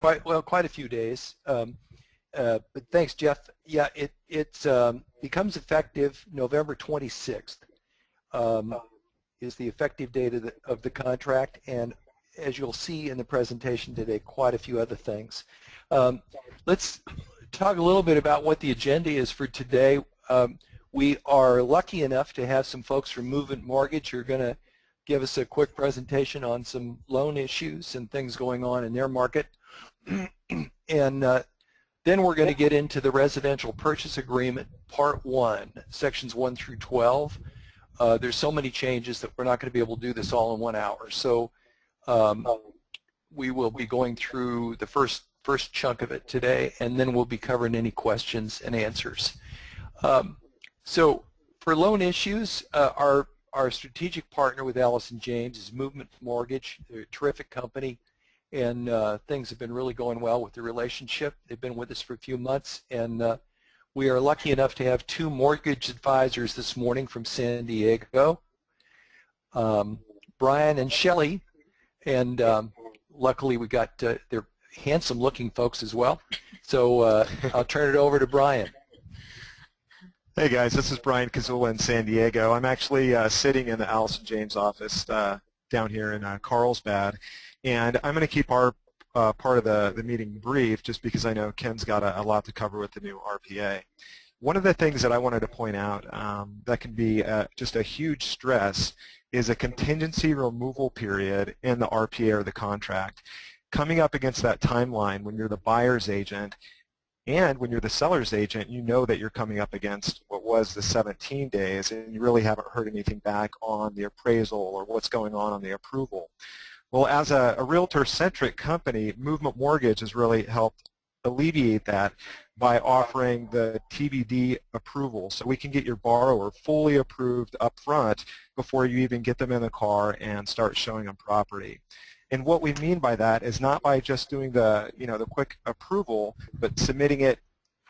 quite a few days. But thanks, Jeff. Yeah, it becomes effective November 26th. Is the effective date of the contract, and as you'll see in the presentation today, quite a few other things. Let's talk a little bit about what the agenda is for today. We are lucky enough to have some folks from Movement Mortgage who are going to give us a quick presentation on some loan issues and things going on in their market. And then we're going to get into the Residential Purchase Agreement, Part 1, Sections 1 through 12. There's so many changes that we're not going to be able to do this all in 1 hour. So we will be going through the first chunk of it today, and then we'll be covering any questions and answers. So for loan issues, our strategic partner with Allison James is Movement Mortgage. They're a terrific company, and things have been really going well with the relationship. They've been with us for a few months, and we are lucky enough to have 2 mortgage advisors this morning from San Diego, Brian and Shelley, and luckily we got they're handsome-looking folks as well. So I'll turn it over to Brian. Hey guys, this is Brian Kazula in San Diego. I'm actually sitting in the Allison James office down here in Carlsbad, and I'm going to keep our part of the meeting brief just because I know Ken's got a lot to cover with the new RPA. One of the things that I wanted to point out that can be just a huge stress is a contingency removal period in the RPA or the contract. Coming up against that timeline when you're the buyer's agent and when you're the seller's agent, you know that you're coming up against what was the 17 days and you really haven't heard anything back on the appraisal or what's going on the approval. Well, as a realtor-centric company, Movement Mortgage has really helped alleviate that by offering the TBD approval. So we can get your borrower fully approved up front before you even get them in the car and start showing them property. And what we mean by that is not by just doing the quick approval, but submitting it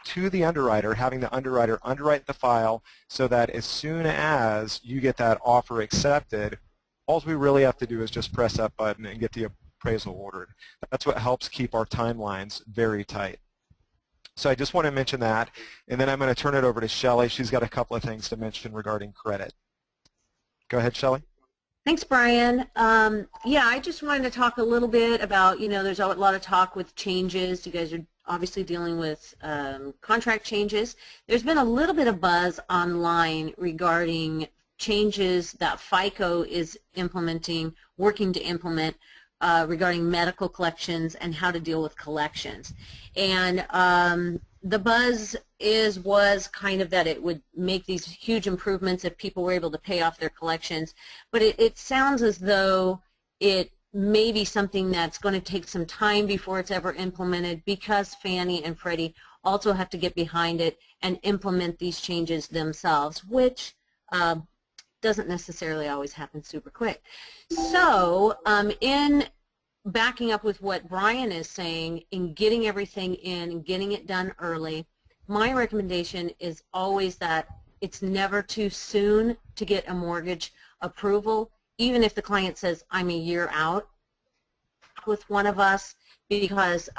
to the underwriter, having the underwriter underwrite the file so that as soon as you get that offer accepted, all we really have to do is just press that button and get the appraisal ordered. That's what helps keep our timelines very tight. So I just want to mention that, and then I'm going to turn it over to Shelley. She's got a couple of things to mention regarding credit. Go ahead, Shelley. Thanks, Brian. Yeah, I just wanted to talk a little bit about, there's a lot of talk with changes. You guys are obviously dealing with contract changes. There's been a little bit of buzz online regarding changes that FICO is working to implement regarding medical collections and how to deal with collections. And the buzz was kind of that it would make these huge improvements if people were able to pay off their collections. But it sounds as though it may be something that's going to take some time before it's ever implemented, because Fannie and Freddie also have to get behind it and implement these changes themselves, which doesn't necessarily always happen super quick. So in backing up with what Brian is saying, in getting everything in and getting it done early, my recommendation is always that it's never too soon to get a mortgage approval, even if the client says, I'm a year out with one of us, because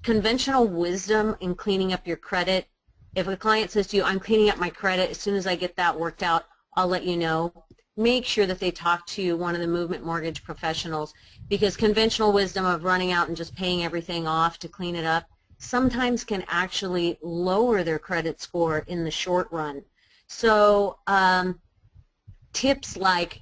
conventional wisdom in cleaning up your credit, if a client says to you, I'm cleaning up my credit, as soon as I get that worked out, I'll let you know. Make sure that they talk to one of the Movement Mortgage professionals, because conventional wisdom of running out and just paying everything off to clean it up sometimes can actually lower their credit score in the short run. So tips like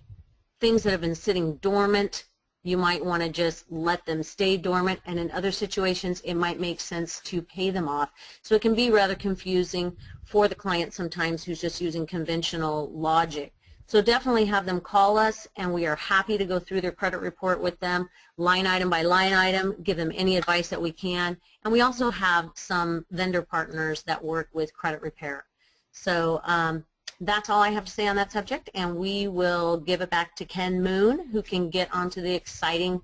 things that have been sitting dormant, you might want to just let them stay dormant, and in other situations it might make sense to pay them off. So it can be rather confusing for the client sometimes who's just using conventional logic. So definitely have them call us, and we are happy to go through their credit report with them, line item by line item, give them any advice that we can. And we also have some vendor partners that work with credit repair. So that's all I have to say on that subject, and we will give it back to Ken Moon, who can get onto the exciting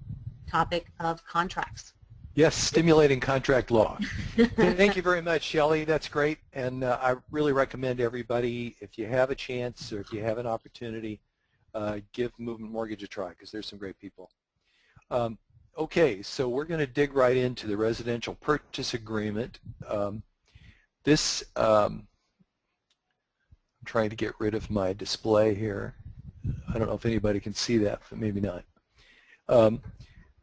topic of contracts. Yes, stimulating contract law. Thank you very much, Shelley. That's great, and I really recommend everybody, if you have a chance or if you have an opportunity, give Movement Mortgage a try, because there's some great people. Okay, so we're going to dig right into the residential purchase agreement. I'm trying to get rid of my display here. I don't know if anybody can see that, but maybe not.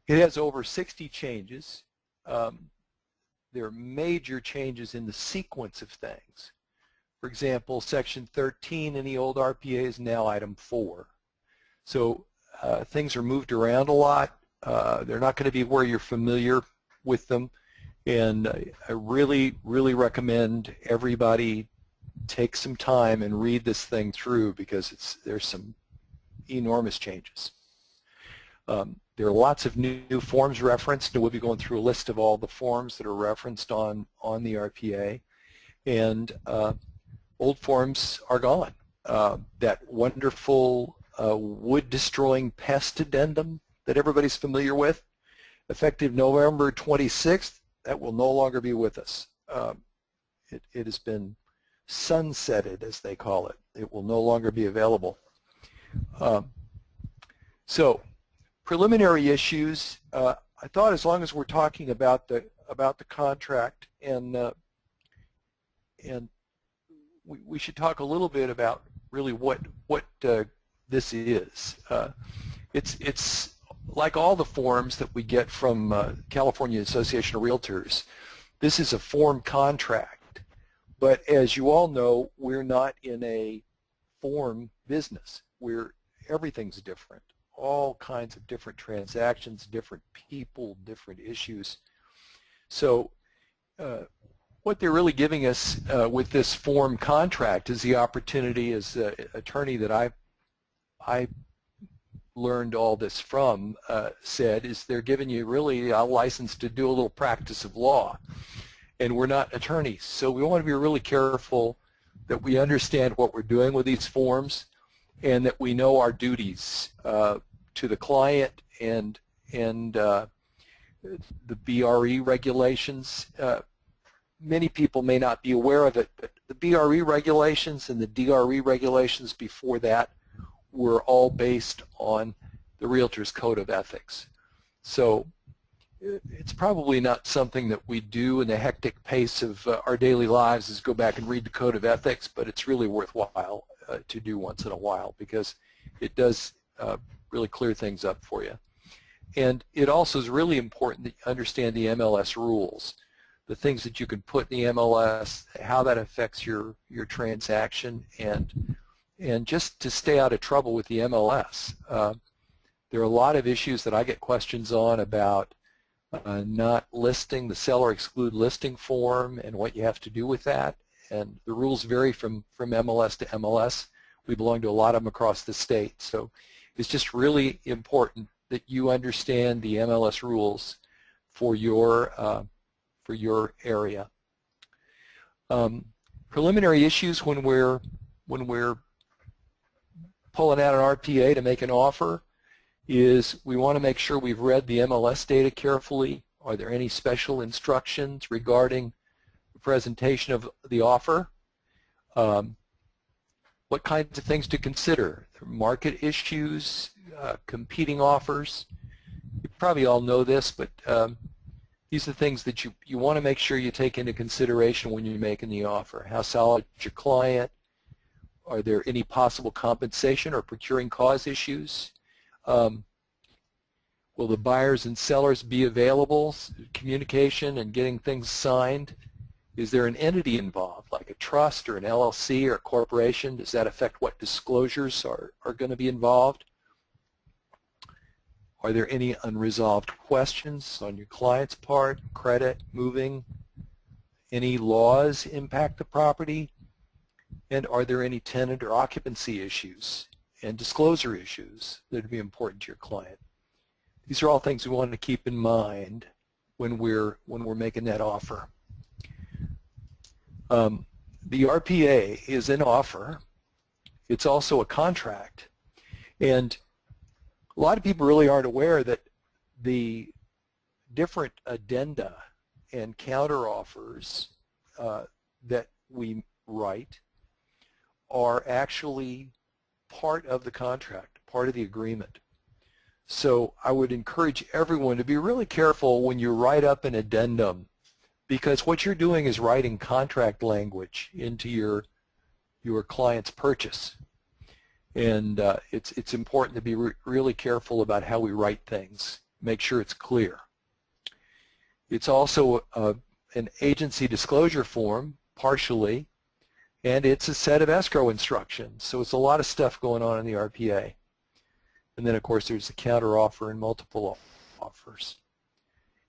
It has over 60 changes. There are major changes in the sequence of things. For example, Section 13 in the old RPA is now Item 4. So things are moved around a lot. They're not going to be where you're familiar with them. And I really, really recommend everybody take some time and read this thing through because there's some enormous changes. There are lots of new forms referenced, and we'll be going through a list of all the forms that are referenced on the RPA. And old forms are gone. That wonderful wood-destroying pest addendum that everybody's familiar with, effective November 26th, that will no longer be with us. It has been sunsetted, as they call it. It will no longer be available. So, preliminary issues. I thought as long as we're talking about the contract and we should talk a little bit about really what this is. It's like all the forms that we get from California Association of Realtors. This is a form contract, but as you all know, we're not in a form business. Everything's different. All kinds of different transactions, different people, different issues. So what they're really giving us with this form contract is the opportunity, as an attorney that I learned all this from said, is they're giving you really a license to do a little practice of law. And we're not attorneys, so we want to be really careful that we understand what we're doing with these forms and that we know our duties to the client and the BRE regulations. Many people may not be aware of it, but the BRE regulations and the DRE regulations before that were all based on the Realtors Code of Ethics. So it's probably not something that we do in the hectic pace of our daily lives is go back and read the Code of Ethics, but it's really worthwhile to do once in a while because it does really clear things up for you. And it also is really important that you understand the MLS rules, the things that you can put in the MLS, how that affects your transaction, and just to stay out of trouble with the MLS. There are a lot of issues that I get questions on about not listing the seller exclude listing form and what you have to do with that. And the rules vary from MLS to MLS. We belong to a lot of them across the state. So it's just really important that you understand the MLS rules for your area. Preliminary issues when we're pulling out an RPA to make an offer is we want to make sure we've read the MLS data carefully. Are there any special instructions regarding the presentation of the offer? What kinds of things to consider? Market issues, competing offers. You probably all know this, but these are things that you want to make sure you take into consideration when you're making the offer. How solid is your client? Are there any possible compensation or procuring cause issues? Will the buyers and sellers be available? Communication and getting things signed. Is there an entity involved, like a trust or an LLC or a corporation? Does that affect what disclosures are going to be involved? Are there any unresolved questions on your client's part? Credit, moving? Any laws impact the property? And are there any tenant or occupancy issues and disclosure issues that would be important to your client? These are all things we want to keep in mind when we're making that offer. The RPA is an offer. It's also a contract. And a lot of people really aren't aware that the different addenda and counteroffers that we write are actually part of the contract, part of the agreement. So I would encourage everyone to be really careful when you write up an addendum, because what you're doing is writing contract language into your client's purchase. And it's important to be really careful about how we write things. Make sure it's clear. It's also an agency disclosure form, partially, and it's a set of escrow instructions. So it's a lot of stuff going on in the RPA. And then, of course, there's the counteroffer and multiple offers.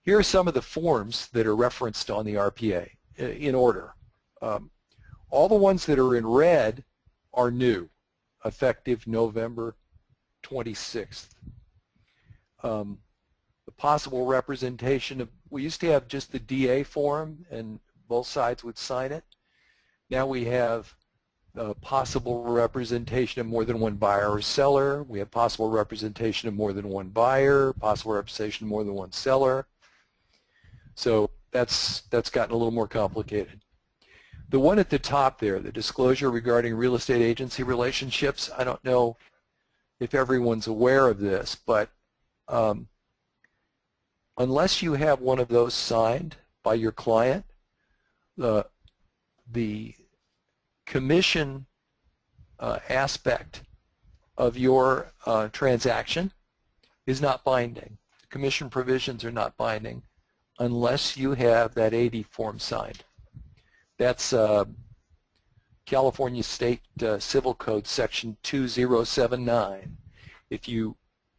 Here are some of the forms that are referenced on the RPA in order. All the ones that are in red are new, effective November 26th. The possible representation of, we used to have just the DA form and both sides would sign it. Now we have possible representation of more than one buyer or seller. We have possible representation of more than one buyer, possible representation of more than one seller. So that's gotten a little more complicated. The one at the top there, the disclosure regarding real estate agency relationships, I don't know if everyone's aware of this, but unless you have one of those signed by your client, the commission aspect of your transaction is not binding. The commission provisions are not binding unless you have that AD form signed. That's California State Civil Code Section 2079. If you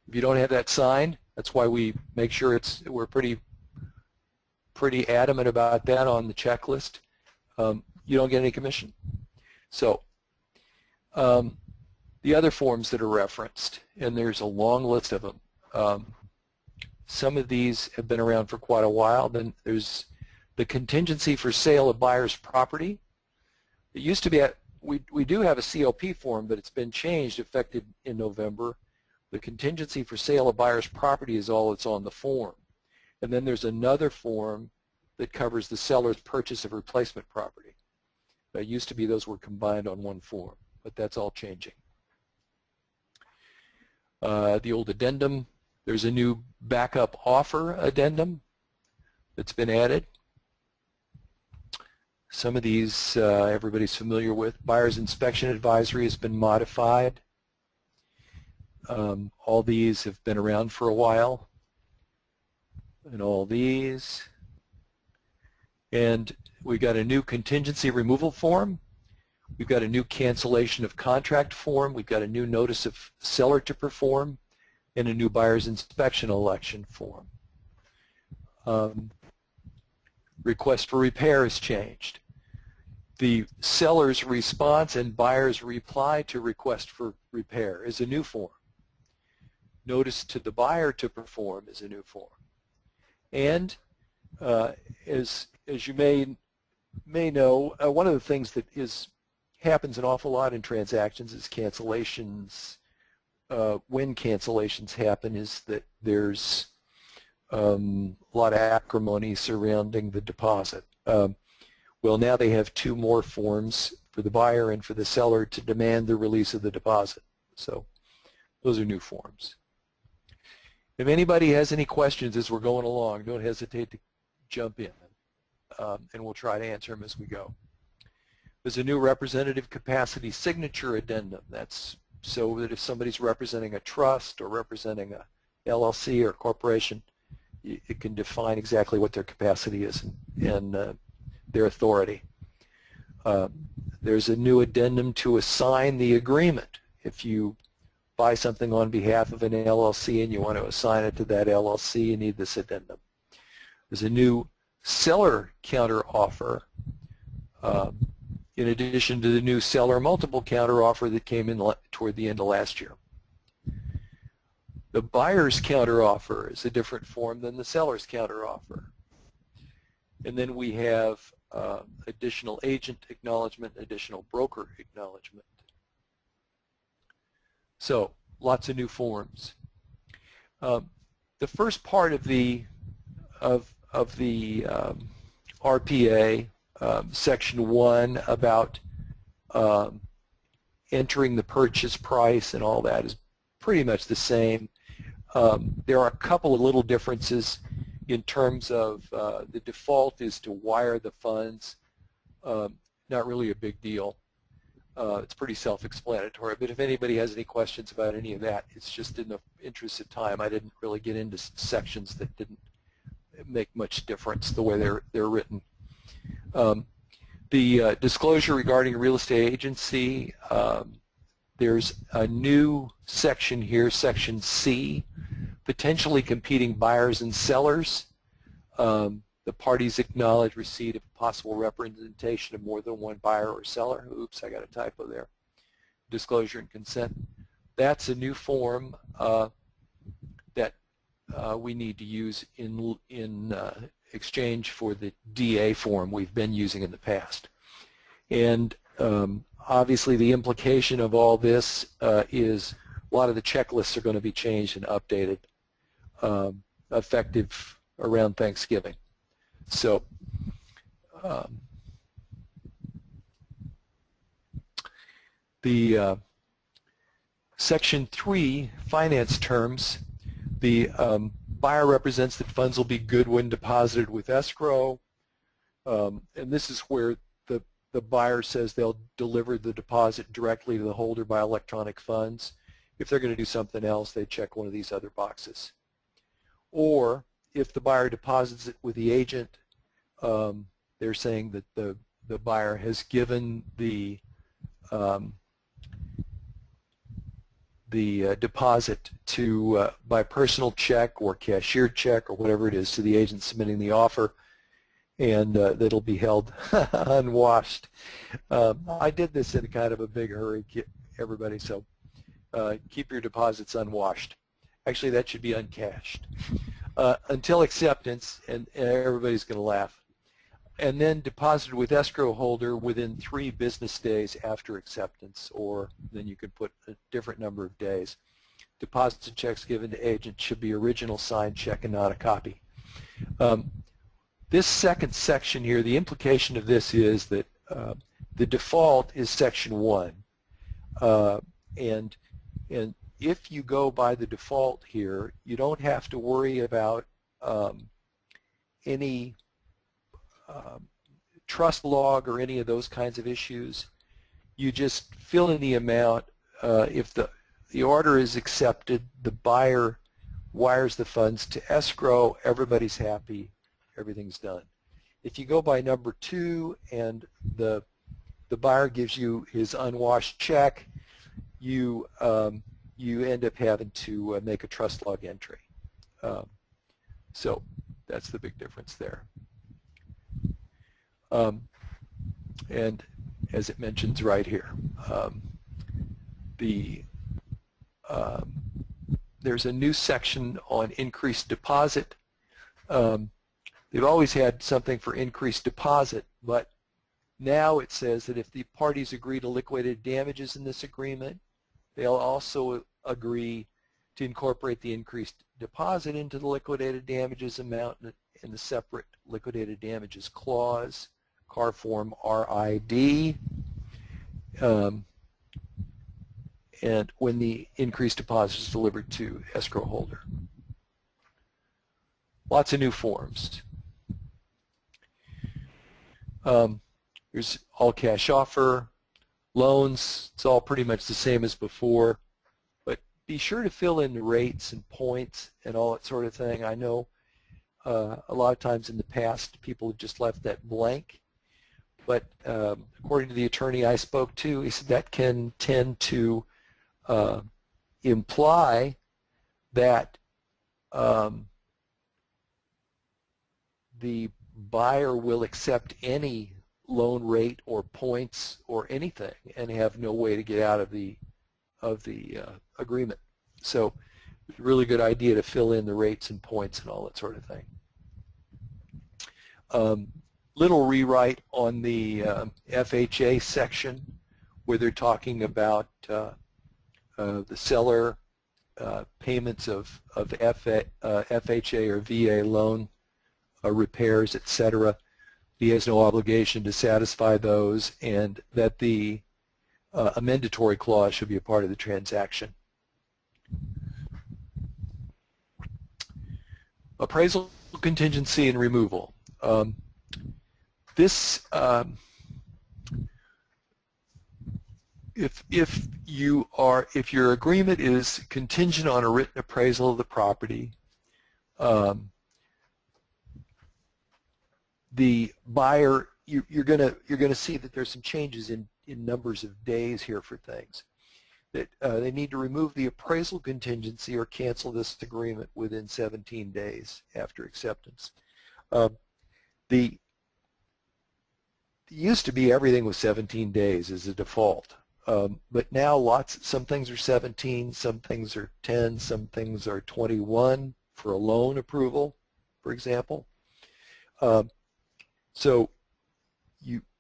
don't have that signed, that's why we make sure we're pretty adamant about that on the checklist. You don't get any commission. So the other forms that are referenced, and there's a long list of them. Some of these have been around for quite a while. Then there's the contingency for sale of buyer's property. It used to be, we do have a COP form, but it's been changed effective in November. The contingency for sale of buyer's property is all that's on the form. And then there's another form that covers the seller's purchase of replacement property. It used to be those were combined on one form, but that's all changing. The old addendum, there's a new backup offer addendum that's been added. Some of these everybody's familiar with. Buyer's inspection advisory has been modified. All these have been around for a while. And all these. And we've got a new contingency removal form. We've got a new cancellation of contract form. We've got a new notice of seller to perform and a new buyer's inspection election form. Request for repair has changed. The seller's response and buyer's reply to request for repair is a new form. Notice to the buyer to perform is a new form. And as you may know, one of the things that happens an awful lot in transactions is cancellations. When cancellations happen is that there's a lot of acrimony surrounding the deposit. Well, now they have two more forms for the buyer and for the seller to demand the release of the deposit. So those are new forms. If anybody has any questions as we're going along, don't hesitate to jump in, and we'll try to answer them as we go. There's a new representative capacity signature addendum. That's so that if somebody's representing a trust or representing a LLC or corporation, it can define exactly what their capacity is and their authority. There's a new addendum to assign the agreement. If you buy something on behalf of an LLC and you want to assign it to that LLC, you need this addendum. There's a new seller counteroffer in addition to the new seller multiple counteroffer that came in toward the end of last year. The buyer's counteroffer is a different form than the seller's counteroffer. And then we have additional agent acknowledgement, additional broker acknowledgement. So lots of new forms. The first part of the RPA, Section 1 about entering the purchase price and all that is pretty much the same. There are a couple of little differences in terms of the default is to wire the funds. Not really a big deal. It's pretty self-explanatory, but if anybody has any questions about any of that, it's just in the interest of time. I didn't really get into sections that didn't make much difference the way they're written. The disclosure regarding real estate agency, there's a new section here, section C, potentially competing buyers and sellers. The parties acknowledge receipt of possible representation of more than one buyer or seller. Oops, I got a typo there. Disclosure and consent. That's a new form that we need to use in exchange for the DA form we've been using in the past. And obviously the implication of all this is a lot of the checklists are going to be changed and updated effective around Thanksgiving. So the Section 3 finance terms, the buyer represents that funds will be good when deposited with escrow, and this is where the buyer says they'll deliver the deposit directly to the holder by electronic funds. If they're going to do something else, they check one of these other boxes. Or if the buyer deposits it with the agent, they're saying that the buyer has given the deposit to by personal check or cashier check or whatever it is to the agent submitting the offer, and that'll be held unwashed. I did this in kind of a big hurry, everybody, so keep your deposits unwashed. Actually, that should be uncashed. Until acceptance, and everybody's going to laugh. And then deposited with escrow holder within 3 business days after acceptance, or then you could put a different number of days. Deposit checks given to agent should be original signed check and not a copy. This second section here, the implication of this is that the default is Section 1. And if you go by the default here, you don't have to worry about any trust log or any of those kinds of issues. You just fill in the amount. If the order is accepted, the buyer wires the funds to escrow, everybody's happy, everything's done. If you go by number 2 and the buyer gives you his unwashed check, you end up having to make a trust log entry. So that's the big difference there. And as it mentions right here, there's a new section on increased deposit. They've always had something for increased deposit, but now it says that if the parties agree to liquidated damages in this agreement, they'll also agree to incorporate the increased deposit into the liquidated damages amount in the separate liquidated damages clause, C.A.R form RID, and when the increased deposit is delivered to escrow holder. Lots of new forms. Here's all cash offer, loans, it's all pretty much the same as before, but be sure to fill in the rates and points and all that sort of thing. I know a lot of times in the past people have just left that blank, but according to the attorney I spoke to, he said that can tend to imply that the buyer will accept any loan rate or points or anything and have no way to get out of the agreement. So it's a really good idea to fill in the rates and points and all that sort of thing. Little rewrite on the FHA section where they're talking about the seller payments of FHA or VA loan repairs, etc. He has no obligation to satisfy those, and that the amendatory clause should be a part of the transaction. Appraisal contingency and removal. This, if your agreement is contingent on a written appraisal of the property, the buyer, you're gonna see that there's some changes in numbers of days here for things. That they need to remove the appraisal contingency or cancel this agreement within 17 days after acceptance. It used to be everything was 17 days as a default, but now some things are 17, some things are 10, some things are 21 for a loan approval, for example. So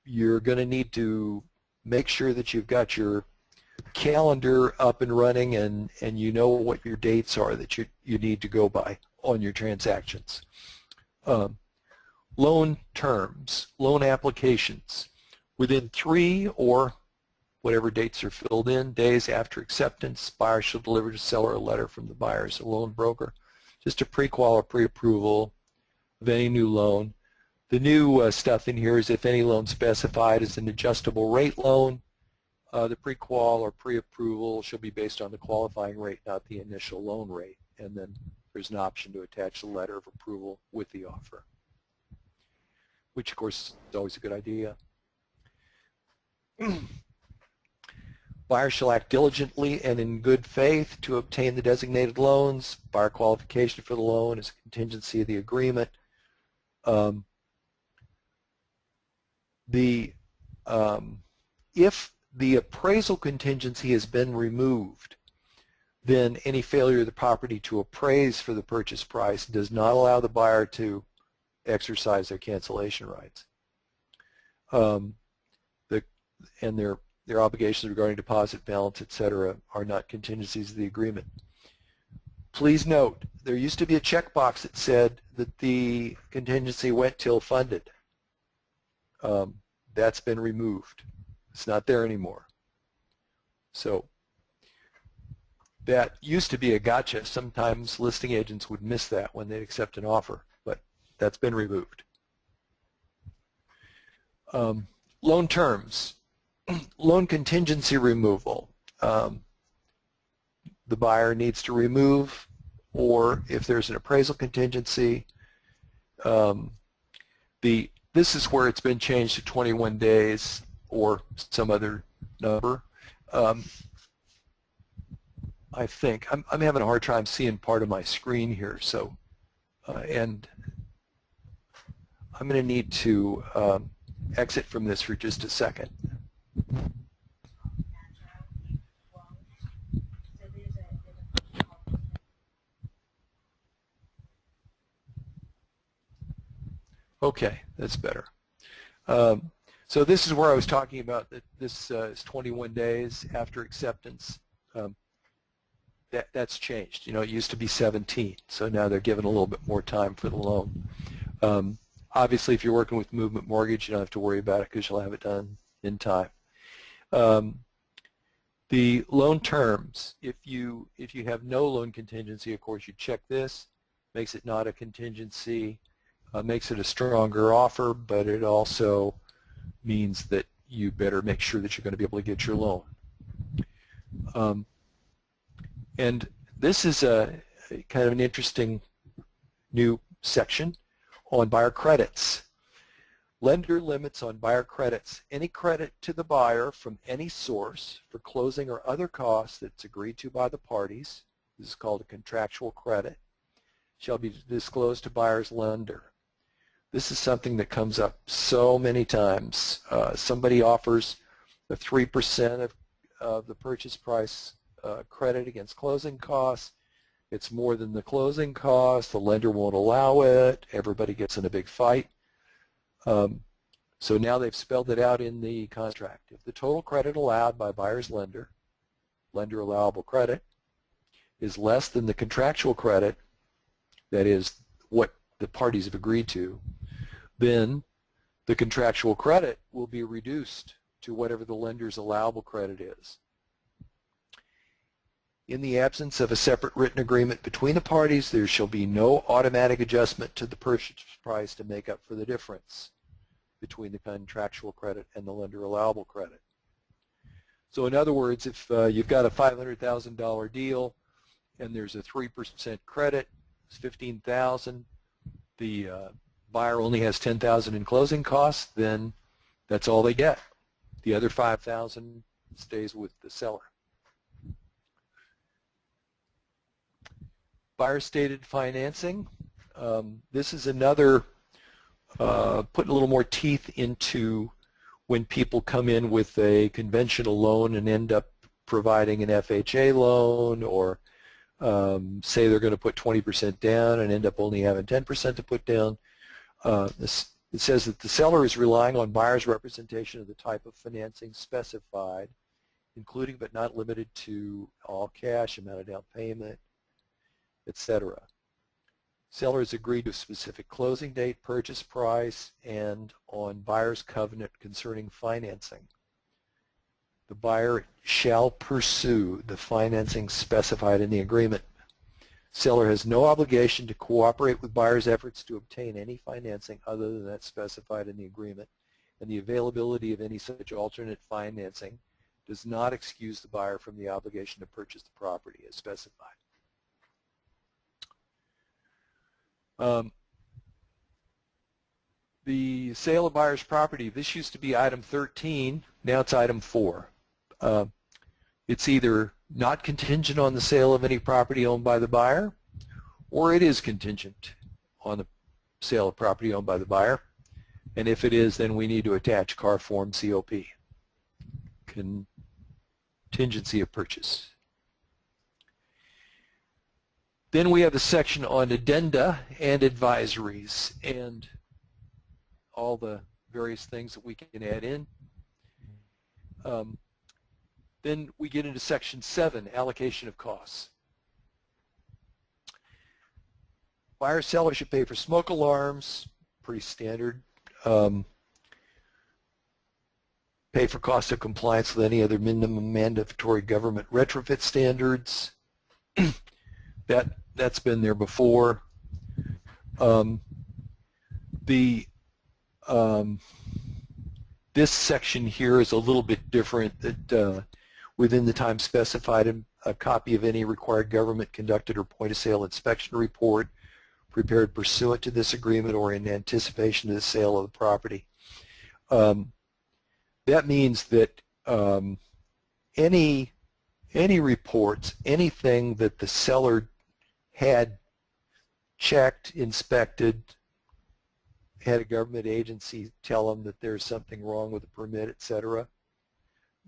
you're going to need to make sure that you've got your calendar up and running and you know what your dates are that you need to go by on your transactions. Loan terms, loan applications. Within 3 or whatever dates are filled in, days after acceptance, buyer shall deliver to seller a letter from the buyer's loan broker, just a pre-qual or pre-approval of any new loan. The new stuff in here is if any loan specified as an adjustable rate loan, the pre-qual or pre-approval shall be based on the qualifying rate, not the initial loan rate. And then there's an option to attach a letter of approval with the offer, which of course is always a good idea. Buyer shall act diligently and in good faith to obtain the designated loans. Buyer qualification for the loan is a contingency of the agreement. If the appraisal contingency has been removed, then any failure of the property to appraise for the purchase price does not allow the buyer to exercise their cancellation rights. And their obligations regarding deposit balance, etc., are not contingencies of the agreement. Please note, there used to be a checkbox that said that the contingency went till funded. That's been removed. It's not there anymore. So that used to be a gotcha. Sometimes listing agents would miss that when they accept an offer, but that's been removed. Loan terms. Loan contingency removal. The buyer needs to remove, or if there's an appraisal contingency, this is where it's been changed to 21 days or some other number. I think I'm having a hard time seeing part of my screen here, so and I'm going to need to exit from this for just a second. Okay, that's better. So this is where I was talking about that this is 21 days after acceptance. That's changed. You know, it used to be 17, so now they're given a little bit more time for the loan. Obviously, if you're working with movement mortgage, you don't have to worry about it because you'll have it done in time. The loan terms, if you have no loan contingency, of course, you check this, makes it not a contingency. Makes it a stronger offer, but it also means that you better make sure that you're going to be able to get your loan. And this is a kind of an interesting new section on buyer credits. Lender limits on buyer credits. Any credit to the buyer from any source for closing or other costs that's agreed to by the parties, this is called a contractual credit, shall be disclosed to buyer's lender. This is something that comes up so many times. Somebody offers a 3% of the purchase price credit against closing costs. It's more than the closing cost. The lender won't allow it. Everybody gets in a big fight. So now they've spelled it out in the contract. If the total credit allowed by buyer's lender allowable credit, is less than the contractual credit, that is what the parties have agreed to, then the contractual credit will be reduced to whatever the lender's allowable credit is. In the absence of a separate written agreement between the parties, there shall be no automatic adjustment to the purchase price to make up for the difference between the contractual credit and the lender allowable credit. So in other words, if you've got a $500,000 deal and there's a 3% credit, it's $15,000, the buyer only has $10,000 in closing costs, then that's all they get. The other $5,000 stays with the seller. Buyer stated financing. This is another, putting a little more teeth into when people come in with a conventional loan and end up providing an FHA loan, or say they're going to put 20% down and end up only having 10% to put down. It says that the seller is relying on buyer's representation of the type of financing specified, including but not limited to all cash, amount of down payment, etc. Seller has agreed to a specific closing date, purchase price, and on buyer's covenant concerning financing. The buyer shall pursue the financing specified in the agreement. Seller has no obligation to cooperate with buyer's efforts to obtain any financing other than that specified in the agreement, and the availability of any such alternate financing does not excuse the buyer from the obligation to purchase the property as specified. The sale of buyer's property, this used to be item 13, now it's item 4. It's either not contingent on the sale of any property owned by the buyer, or it is contingent on the sale of property owned by the buyer. And if it is, then we need to attach C.A.R form COP, contingency of purchase. Then we have the section on addenda and advisories and all the various things that we can add in. Then we get into section 7, allocation of costs. Buyer seller should pay for smoke alarms, pretty standard. Pay for cost of compliance with any other minimum mandatory government retrofit standards. That's been there before. This section here is a little bit different. That within the time specified, a copy of any required government conducted or point-of-sale inspection report prepared pursuant to this agreement or in anticipation of the sale of the property. That means that any reports, anything that the seller had checked, inspected, had a government agency tell them that there's something wrong with the permit, etc.,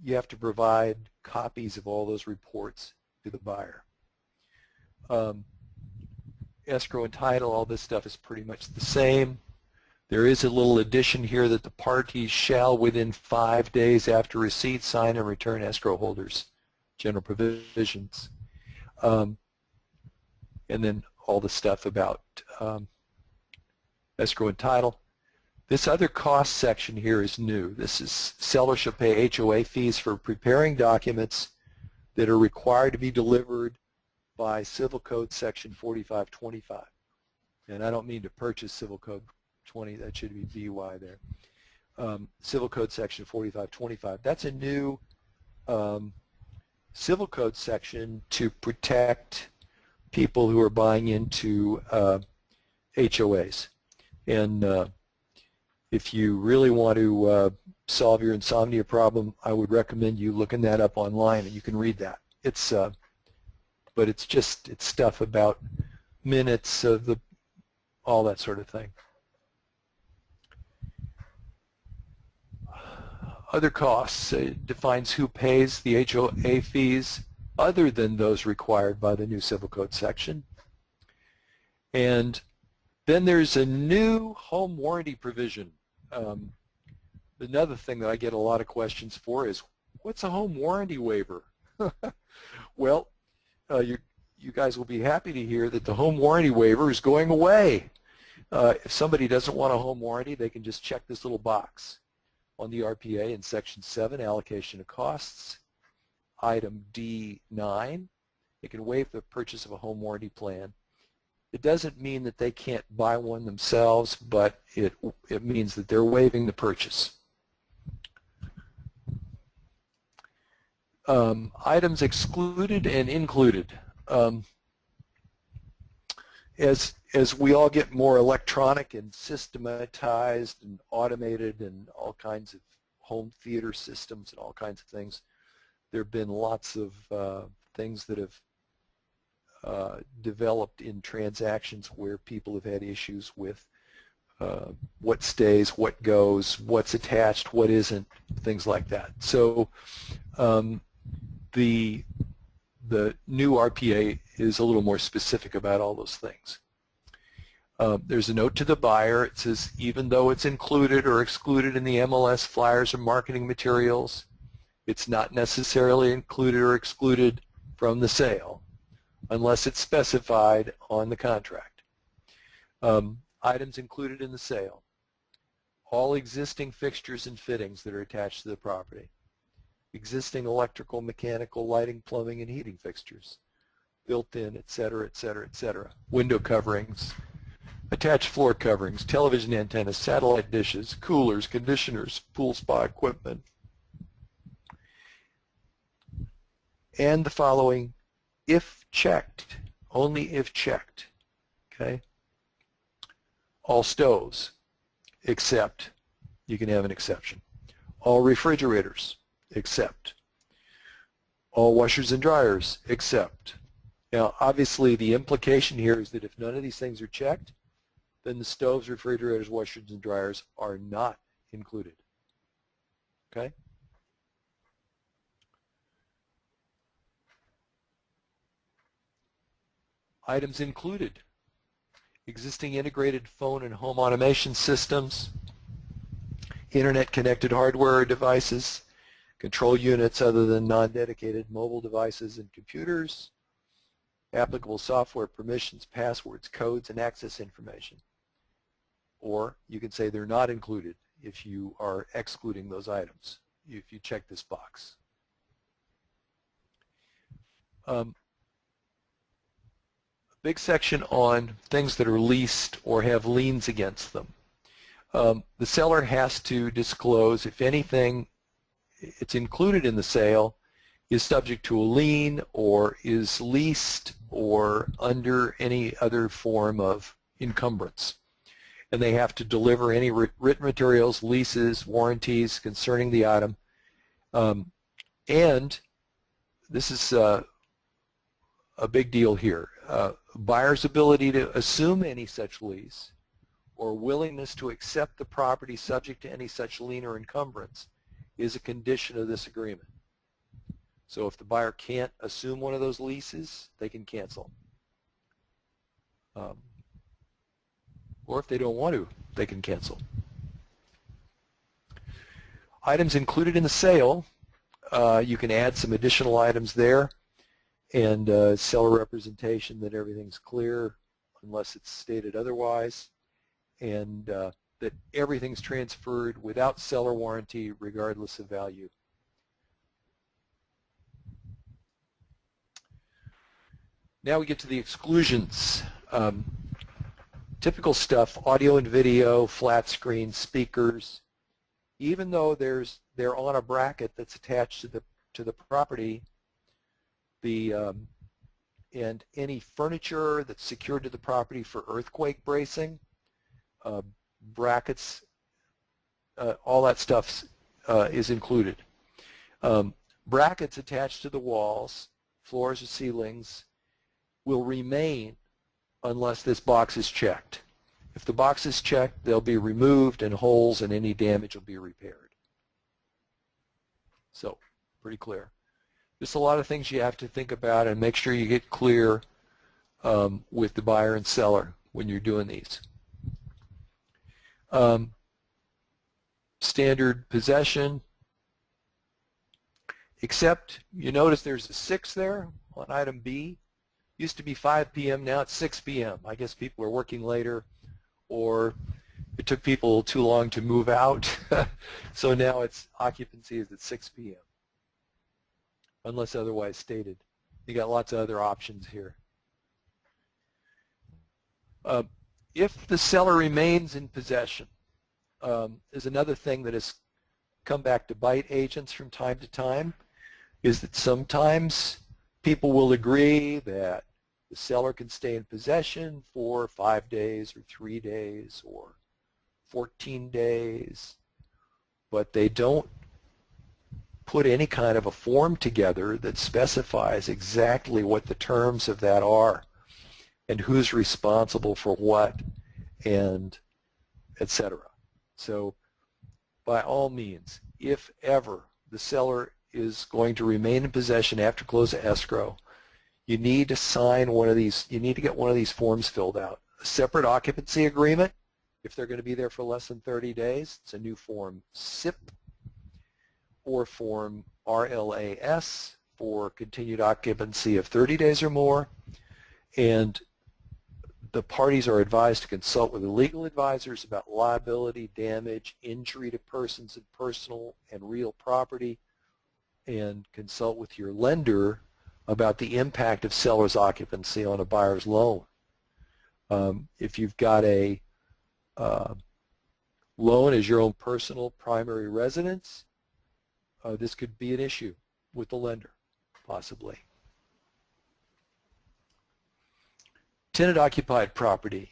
you have to provide copies of all those reports to the buyer. Escrow and title, all this stuff is pretty much the same. There is a little addition here that the parties shall, within 5 days after receipt, sign and return escrow holders' general provisions. And then all the stuff about escrow and title. This other cost section here is new. This is seller shall pay HOA fees for preparing documents that are required to be delivered by Civil Code section 4525. And I don't mean to purchase Civil Code 20, that should be BY there. Civil Code section 4525. That's a new Civil Code section to protect people who are buying into HOAs. And if you really want to solve your insomnia problem, I would recommend you looking that up online, and you can read that. It's but it's stuff about minutes of all that sort of thing. Other costs, it defines who pays the HOA fees other than those required by the new Civil Code section. And then there's a new home warranty provision. Another thing that I get a lot of questions for is, what's a home warranty waiver? Well, you guys will be happy to hear that the home warranty waiver is going away. If somebody doesn't want a home warranty, they can just check this little box on the RPA in Section 7, Allocation of Costs, Item D9, They can waive the purchase of a home warranty plan. It doesn't mean that they can't buy one themselves, but it means that they're waiving the purchase. Items excluded and included. As we all get more electronic and systematized and automated and all kinds of home theater systems and all kinds of things, there have been lots of things that have developed in transactions where people have had issues with what stays, what goes, what's attached, what isn't, things like that. So the new RPA is a little more specific about all those things. There's a note to the buyer. It says, even though it's included or excluded in the MLS flyers or marketing materials, it's not necessarily included or excluded from the sale unless it's specified on the contract. Items included in the sale. All existing fixtures and fittings that are attached to the property. Existing electrical, mechanical, lighting, plumbing, and heating fixtures, built-in, etc., etc., etc. Window coverings, attached floor coverings, television antennas, satellite dishes, coolers, conditioners, pool spa equipment, and the following, if checked, only if checked, okay? All stoves, except, you can have an exception. All refrigerators, except. All washers and dryers, except. Now, obviously, the implication here is that if none of these things are checked, then the stoves, refrigerators, washers, and dryers are not included. Okay? Items included. Existing integrated phone and home automation systems, internet-connected hardware or devices, control units other than non-dedicated mobile devices and computers, applicable software permissions, passwords, codes, and access information. Or you can say they're not included if you are excluding those items, if you check this box. A big section on things that are leased or have liens against them. The seller has to disclose if anything it's included in the sale is subject to a lien or is leased or under any other form of encumbrance. And they have to deliver any written materials, leases, warranties concerning the item. And this is a big deal here. Buyer's ability to assume any such lease or willingness to accept the property subject to any such lien or encumbrance is a condition of this agreement. So if the buyer can't assume one of those leases, they can cancel. Or if they don't want to, they can cancel. Items included in the sale, you can add some additional items there and seller representation that everything's clear unless it's stated otherwise, and that everything's transferred without seller warranty regardless of value. Now we get to the exclusions. Typical stuff, audio and video, flat screen, speakers. Even though they're on a bracket that's attached to the property, and any furniture that's secured to the property for earthquake bracing, brackets, all that stuff is included. Brackets attached to the walls, floors or ceilings will remain unless this box is checked. If the box is checked, they'll be removed and holes and any damage will be repaired. So, pretty clear. There's a lot of things you have to think about and make sure you get clear with the buyer and seller when you're doing these. Standard possession, except you notice there's a 6 there on item B. Used to be 5 p.m., now it's 6 p.m. I guess people are working later, or it took people too long to move out, so now it's occupancy is at 6 p.m. unless otherwise stated You got lots of other options here. If the seller remains in possession, is another thing that has come back to bite agents from time to time, is that sometimes people will agree that the seller can stay in possession for 5 days or 3 days or 14 days, but they don't put any kind of a form together that specifies exactly what the terms of that are and who's responsible for what, and etc. So by all means, if ever the seller is going to remain in possession after close of escrow, you need to sign one of these, you need to get one of these forms filled out. A separate occupancy agreement, if they're going to be there for less than 30 days, it's a new form SIP, or form RLAS for continued occupancy of 30 days or more, and the parties are advised to consult with the legal advisors about liability, damage, injury to persons and personal and real property, and consult with your lender about the impact of seller's occupancy on a buyer's loan. If you've got a loan as your own personal primary residence, this could be an issue with the lender, possibly. Tenant-occupied property,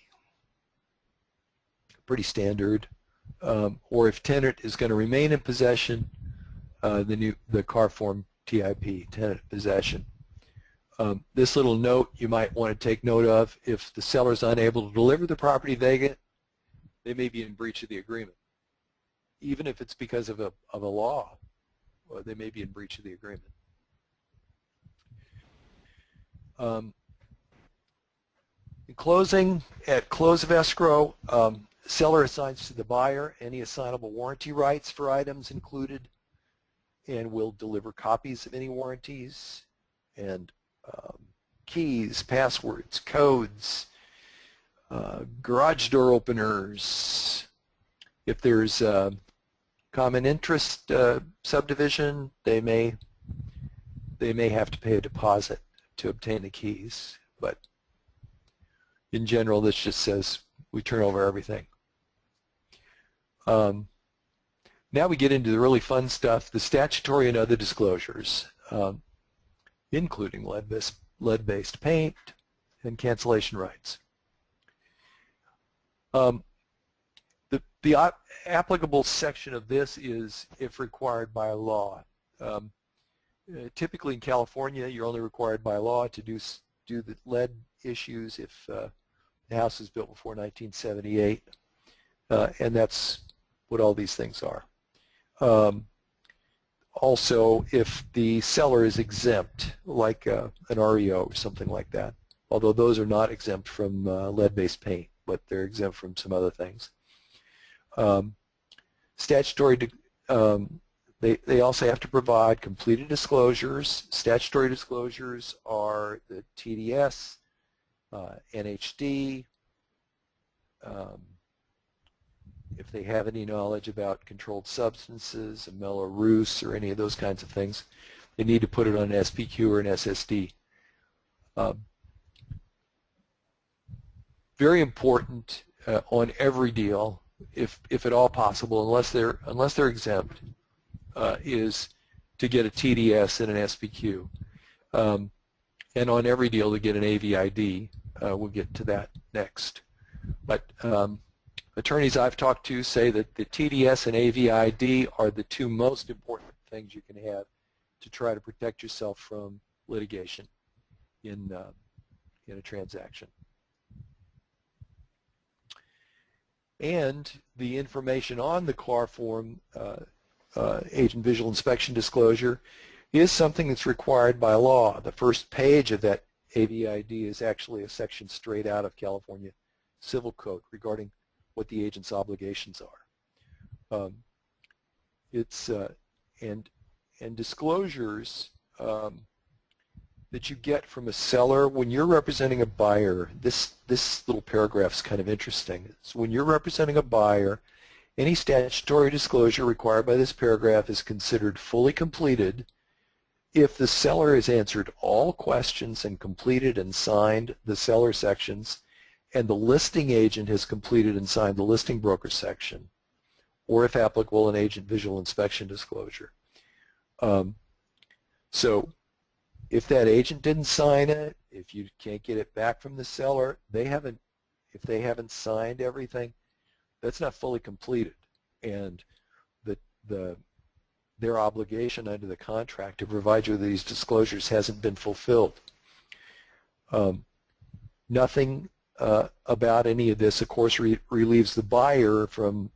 pretty standard. Or if tenant is going to remain in possession, the C.A.R form TIP, tenant possession. This little note you might want to take note of: if the seller is unable to deliver the property vacant, they may be in breach of the agreement. Even if it's because of a law, they may be in breach of the agreement. In closing, at close of escrow, seller assigns to the buyer any assignable warranty rights for items included, and will deliver copies of any warranties, and keys, passwords, codes, garage door openers. If there's common interest subdivision, they may have to pay a deposit to obtain the keys, but in general, this just says we turn over everything. Now we get into the really fun stuff, the statutory and other disclosures, including lead-based paint and cancellation rights. The applicable section of this is if required by law. Typically in California, you're only required by law to do the lead issues if the house is built before 1978, and that's what all these things are. Also, if the seller is exempt, like an REO or something like that, although those are not exempt from lead-based paint, but they're exempt from some other things. Statutory, they also have to provide completed disclosures. Statutory disclosures are the TDS, NHD, if they have any knowledge about controlled substances, a Mello-Roos, or any of those kinds of things, they need to put it on an SPQ or an SSD. Very important on every deal, if at all possible, unless they're exempt, is to get a TDS and an SPQ, and on every deal to get an AVID. We'll get to that next, but attorneys I've talked to say that the TDS and AVID are the two most important things you can have to try to protect yourself from litigation in a transaction. And the information on the C.A.R form, agent visual inspection disclosure, is something that's required by law. The first page of that AVID is actually a section straight out of California Civil Code regarding what the agent's obligations are. And disclosures that you get from a seller when you're representing a buyer. This little paragraph is kind of interesting. So when you're representing a buyer, any statutory disclosure required by this paragraph is considered fully completed if the seller has answered all questions and completed and signed the seller sections, and the listing agent has completed and signed the listing broker section, or if applicable, an agent visual inspection disclosure. So if that agent didn't sign it, if you can't get it back from the seller, if they haven't signed everything, that's not fully completed, and their obligation under the contract to provide you with these disclosures hasn't been fulfilled. Nothing about any of this, of course, relieves the buyer from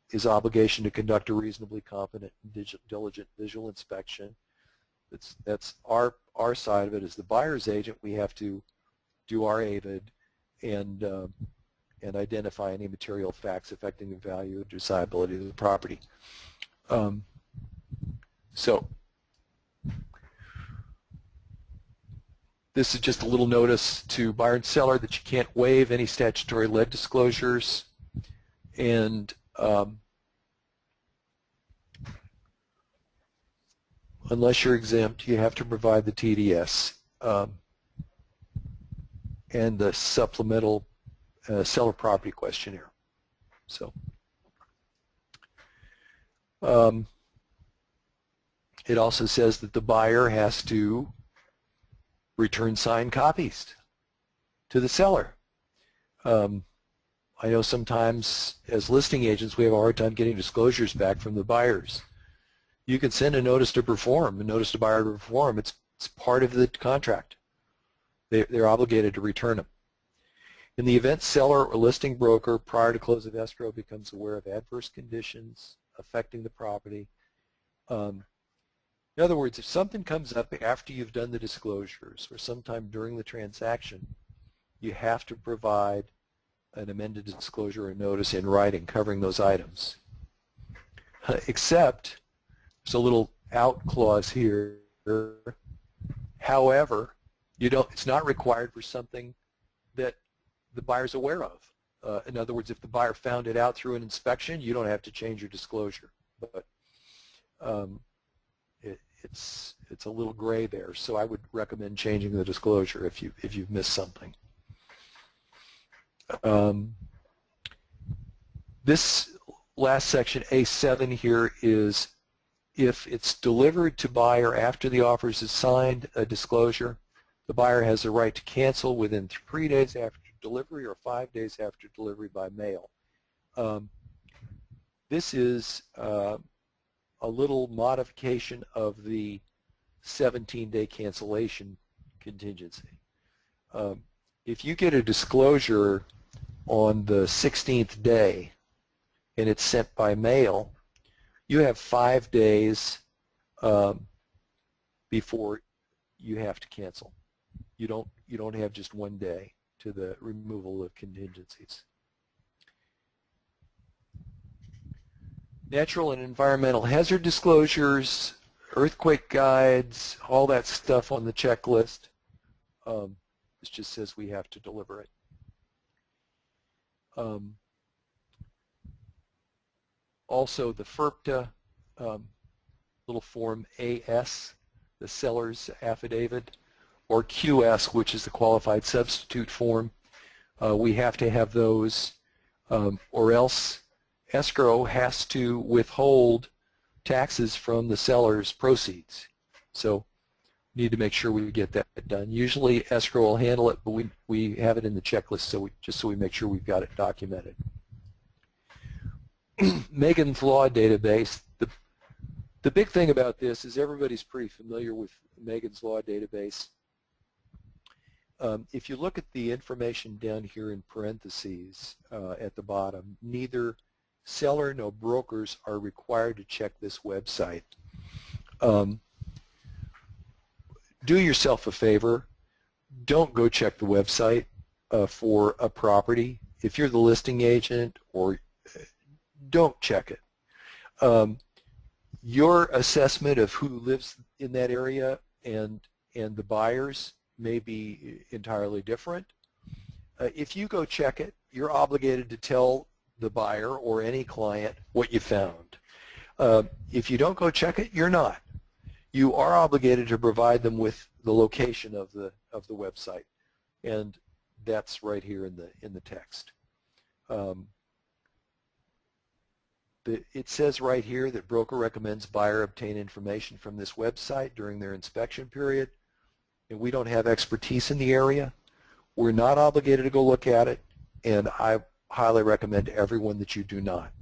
his obligation to conduct a reasonably competent and diligent visual inspection. That's our side of it. As the buyer's agent, we have to do our AVID and identify any material facts affecting the value or desirability of the property. So this is just a little notice to buyer and seller that you can't waive any statutory lead disclosures, and unless you're exempt, you have to provide the TDS and the supplemental seller property questionnaire. So it also says that the buyer has to return signed copies to the seller. I know sometimes as listing agents we have a hard time getting disclosures back from the buyers. You can send a notice to perform, a notice to buyer to perform. It's part of the contract. They're obligated to return them. In the event seller or listing broker prior to close of escrow becomes aware of adverse conditions affecting the property, in other words, if something comes up after you've done the disclosures or sometime during the transaction, you have to provide an amended disclosure or notice in writing covering those items. Except, there's a little out clause here. However, it's not required for something that the buyer's aware of. In other words, if the buyer found it out through an inspection, you don't have to change your disclosure. But it's a little gray there, so I would recommend changing the disclosure if you've missed something. This last section, A7 here, is if it's delivered to buyer after the offers is signed, a disclosure, the buyer has a right to cancel within 3 days after delivery or 5 days after delivery by mail. This is a little modification of the 17-day cancellation contingency. If you get a disclosure on the 16th day and it's sent by mail, you have 5 days before you have to cancel. You don't have just 1 day to the removal of contingencies. Natural and environmental hazard disclosures, earthquake guides, all that stuff on the checklist. This just says we have to deliver it. Also the FERPTA, little form AS, the seller's affidavit, or QS, which is the qualified substitute form. We have to have those, or else escrow has to withhold taxes from the seller's proceeds. So we need to make sure we get that done. Usually escrow will handle it, but we have it in the checklist just so we make sure we've got it documented. Megan's Law database. The big thing about this is everybody's pretty familiar with Megan's Law database. If you look at the information down here in parentheses at the bottom, neither seller nor brokers are required to check this website. Do yourself a favor. Don't go check the website for a property. If you're the listing agent, or don't check it. Your assessment of who lives in that area and the buyers may be entirely different. If you go check it, you're obligated to tell the buyer or any client what you found. If you don't go check it, you're not. you are obligated to provide them with the location of the website, and that's right here in the text. It says right here that broker recommends buyer obtain information from this website during their inspection period, and we don't have expertise in the area. We're not obligated to go look at it, and I highly recommend to everyone that you do not,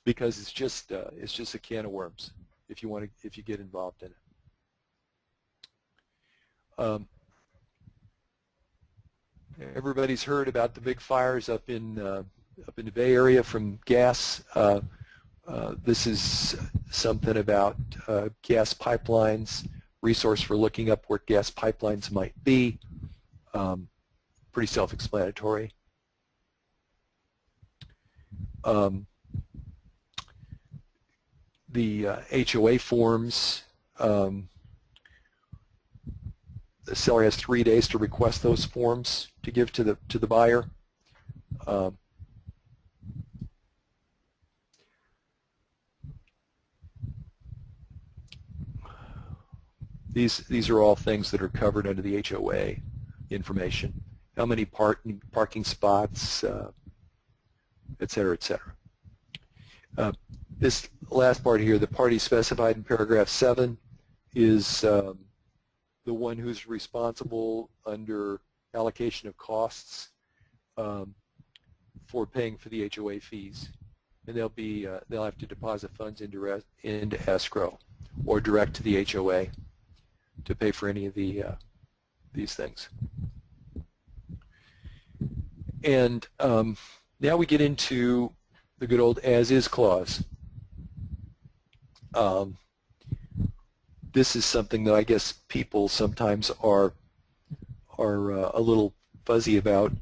because it's just a can of worms if you get involved in it. Everybody's heard about the big fires up in the Bay Area from gas. This is something about gas pipelines, resource for looking up where gas pipelines might be. Pretty self-explanatory. The HOA forms, the seller has 3 days to request those forms to give to the buyer. These are all things that are covered under the HOA information. How many parking spots, et cetera, et cetera. This last part here, the party specified in paragraph 7, is the one who's responsible under allocation of costs for paying for the HOA fees, and they'll have to deposit funds into escrow or direct to the HOA to pay for any of these things. And now we get into the good old as-is clause. This is something that I guess people sometimes are a little fuzzy about.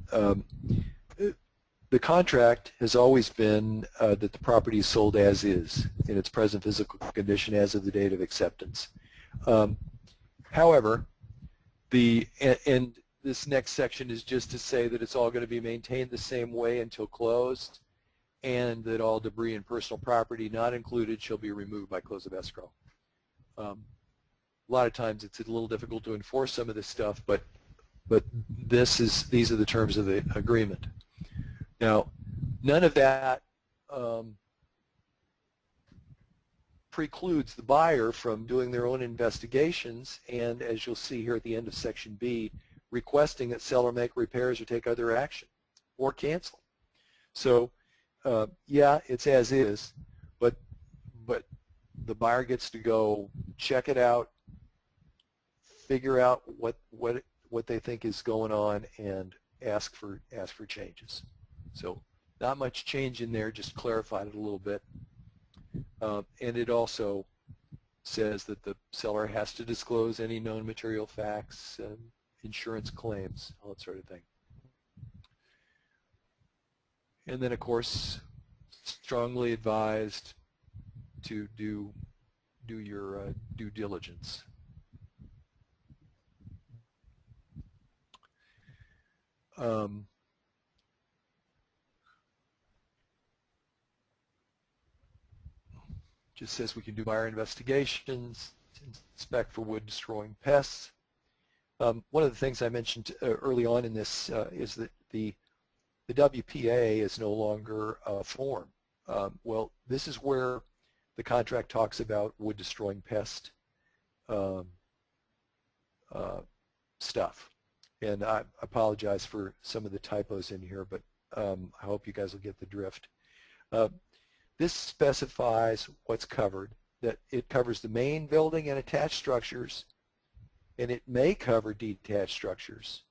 The contract has always been that the property is sold as is in its present physical condition as of the date of acceptance. However, and this next section is just to say that it's all going to be maintained the same way until closed, and that all debris and personal property not included shall be removed by close of escrow. A lot of times it's a little difficult to enforce some of this stuff, but these are the terms of the agreement. Now, none of that precludes the buyer from doing their own investigations, and as you'll see here at the end of section B, requesting that seller make repairs or take other action or cancel. So yeah, it's as is, but the buyer gets to go check it out, figure out what they think is going on, and ask for changes. So not much change in there, just clarified it a little bit. And it also says that the seller has to disclose any known material facts, insurance claims, all that sort of thing. And then, of course, strongly advised to do your due diligence. Just says we can do buyer investigations, inspect for wood destroying pests. One of the things I mentioned early on in this is that the WPA is no longer a form. Well, this is where the contract talks about wood destroying pest stuff. And I apologize for some of the typos in here, but I hope you guys will get the drift. This specifies what's covered, that it covers the main building and attached structures, and it may cover detached structures,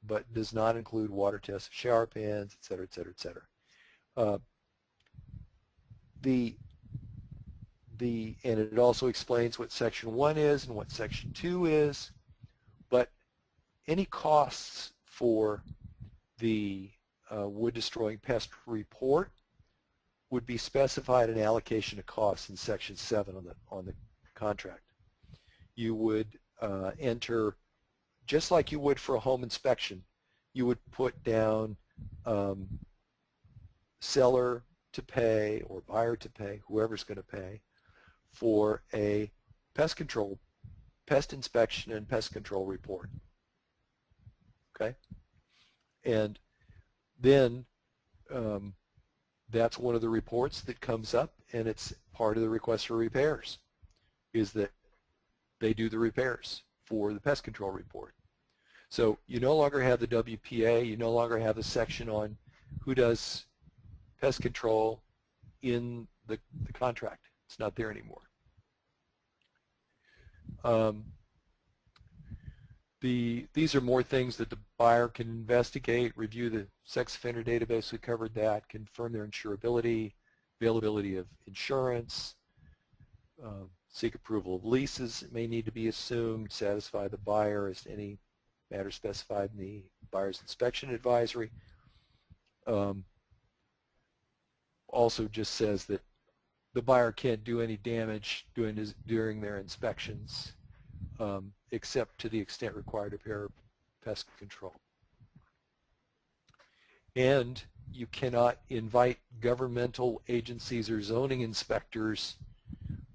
but does not include water tests of shower pans, et cetera, et cetera, et cetera. And it also explains what Section 1 is and what Section 2 is, but any costs for the wood destroying pest report would be specified in allocation of costs in Section 7 on the contract. You would enter, just like you would for a home inspection, you would put down seller to pay or buyer to pay, whoever's going to pay, for a pest inspection and pest control report. Okay? And then that's one of the reports that comes up, and it's part of the request for repairs, is that they do the repairs for the pest control report. So you no longer have the WPA, you no longer have the section on who does pest control in the contract. It's not there anymore. These are more things that the buyer can investigate, review the sex offender database, we covered that, confirm their insurability, availability of insurance, seek approval of leases that may need to be assumed, satisfy the buyer as to any matter specified in the buyer's inspection advisory. Also just says that the buyer can't do any damage during their inspections, except to the extent required to repair pest control. And you cannot invite governmental agencies or zoning inspectors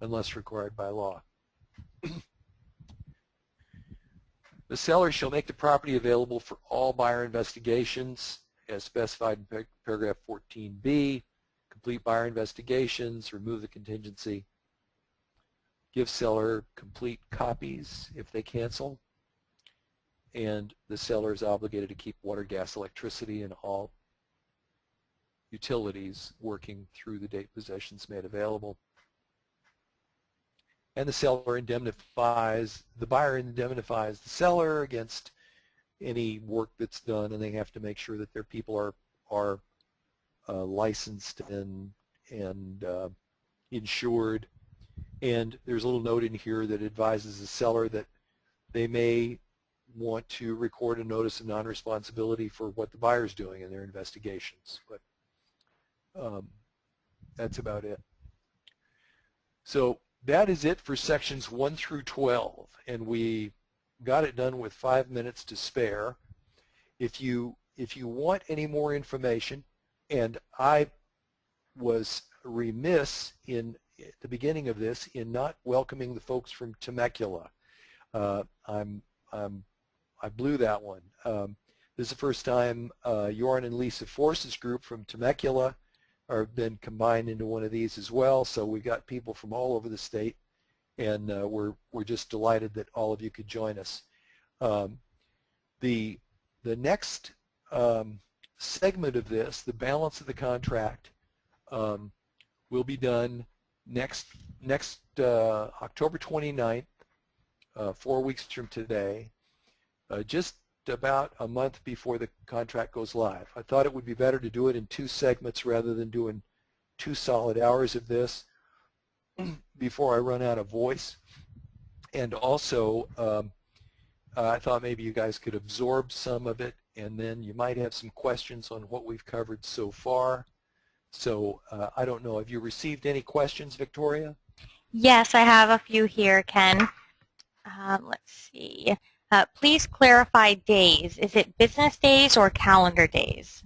unless required by law. The seller shall make the property available for all buyer investigations as specified in paragraph 14b, complete buyer investigations, remove the contingency, give seller complete copies if they cancel, and the seller is obligated to keep water, gas, electricity, and all utilities working through the date possessions made available. And the seller indemnifies, the buyer indemnifies the seller against any work that's done, and they have to make sure that their people are licensed and insured. And there's a little note in here that advises the seller that they may want to record a notice of non-responsibility for what the buyer's doing in their investigations. But that's about it. So that is it for sections 1 through 12, and we got it done with 5 minutes to spare. If you want any more information, and I was remiss in at the beginning of this in not welcoming the folks from Temecula. I blew that one. This is the first time Jorn and Lisa Force's group from Temecula have been combined into one of these as well. So we got people from all over the state, and we're just delighted that all of you could join us. The next segment of this, the balance of the contract, will be done next October 29th, 4 weeks from today, just about a month before the contract goes live. I thought it would be better to do it in 2 segments rather than doing 2 solid hours of this before I run out of voice. And also, I thought maybe you guys could absorb some of it, and then you might have some questions on what we've covered so far. So I don't know, have you received any questions, Victoria? Yes, I have a few here, Ken. Let's see. Please clarify days. Is it business days or calendar days?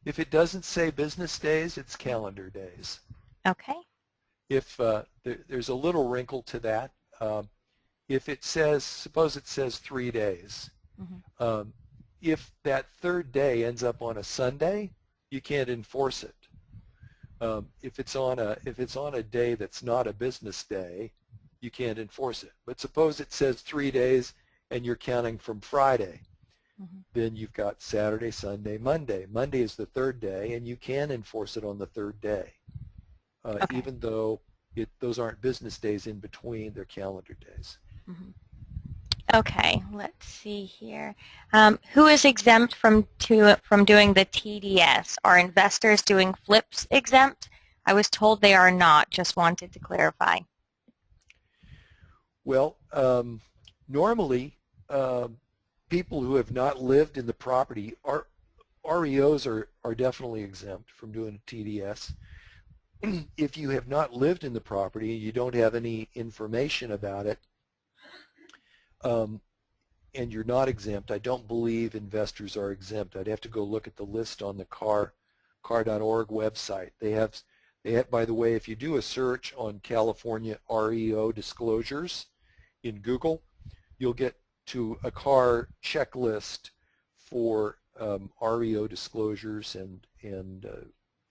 If it doesn't say business days, it's calendar days. Okay. If there's a little wrinkle to that, if it says, suppose it says 3 days, Mm-hmm. If that 3rd day ends up on a Sunday, you can't enforce it. If it's on a day that's not a business day, you can't enforce it. But suppose it says 3 days and you're counting from Friday. Mm-hmm. Then you've got Saturday, Sunday, Monday. Monday is the 3rd day, and you can enforce it on the 3rd day, Okay. even though those aren't business days in between, they're calendar days. Mm-hmm. Okay, let's see here. Who is exempt from doing the TDS? Are investors doing flips exempt? I was told they are not. Just wanted to clarify. Well, normally, people who have not lived in the property, REOs are definitely exempt from doing a TDS. If you have not lived in the property, you don't have any information about it, and you're not exempt, I don't believe investors are exempt. I'd have to go look at the list on the C.A.R.org website. They By the way, if you do a search on California REO disclosures in Google, you'll get to a C.A.R checklist for REO disclosures, and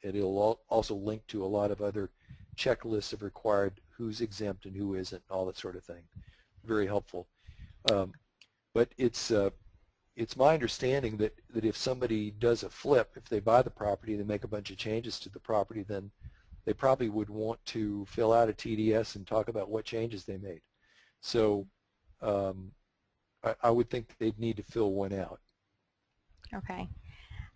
it'll also link to a lot of other checklists of required who's exempt and who isn't, all that sort of thing. Very helpful. But it's my understanding that if somebody does a flip, if they buy the property, they make a bunch of changes to the property, then they probably would want to fill out a TDS and talk about what changes they made. So I would think they'd need to fill one out. Okay.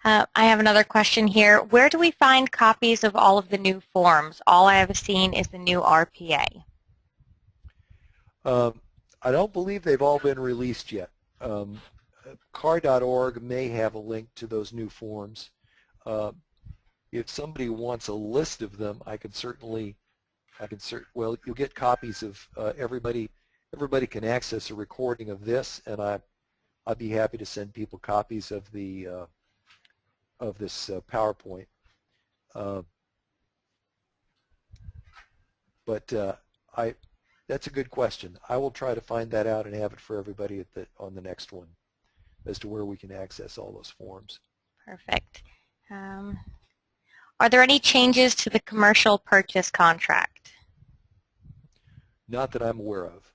I have another question here. Where do we find copies of all of the new forms? All I have seen is the new RPA. I don't believe they've all been released yet. C.A.R.org may have a link to those new forms. If somebody wants a list of them, well, you'll get copies of everybody can access a recording of this, and I'd be happy to send people copies of the of this PowerPoint. That's a good question. I will try to find that out and have it for everybody on the next one as to where we can access all those forms. Perfect. Are there any changes to the commercial purchase contract? Not that I'm aware of.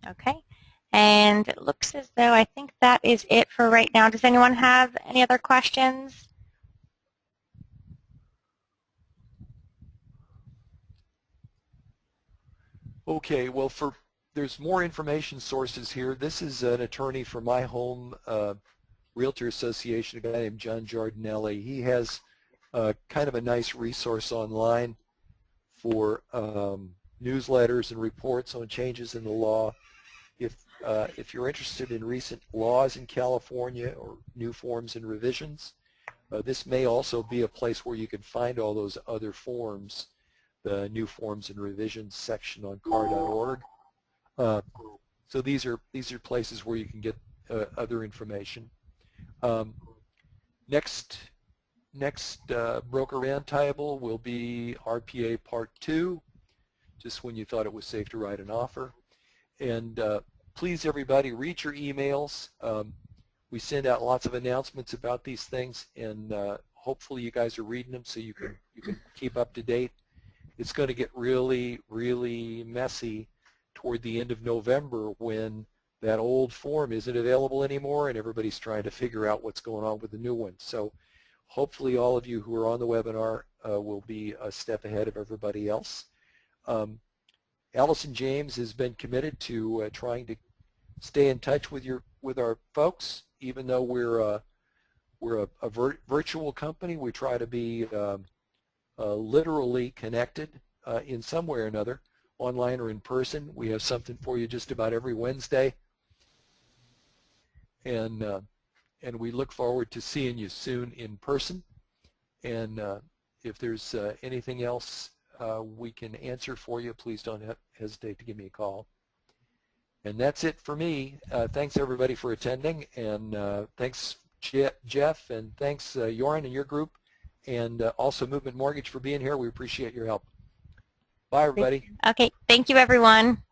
Okay. And it looks as though I think that is it for right now. Does anyone have any other questions? Okay, well, there's more information sources here. This is an attorney for my home Realtor Association, a guy named John Giardinelli. He has kind of a nice resource online for newsletters and reports on changes in the law. If you're interested in recent laws in California or new forms and revisions, this may also be a place where you can find all those other forms, the new forms and revisions section on C.A.R.org. So these are places where you can get other information. Next broker roundtable will be RPA Part 2, just when you thought it was safe to write an offer. And please, everybody, read your emails. We send out lots of announcements about these things, and hopefully you guys are reading them so you can keep up to date. It's going to get really, really messy toward the end of November when that old form isn't available anymore and everybody's trying to figure out what's going on with the new one. So hopefully all of you who are on the webinar will be a step ahead of everybody else. Allison James has been committed to trying to stay in touch with our folks, even though we're a virtual company. We try to be literally connected in some way or another, online or in person. We have something for you just about every Wednesday, and we look forward to seeing you soon in person. And if there's anything else we can answer for you, please don't hesitate to give me a call. And that's it for me. Thanks everybody for attending, and thanks Jeff, and thanks Joran and your group, and also Movement Mortgage for being here. We appreciate your help. Bye everybody. Okay, thank you everyone.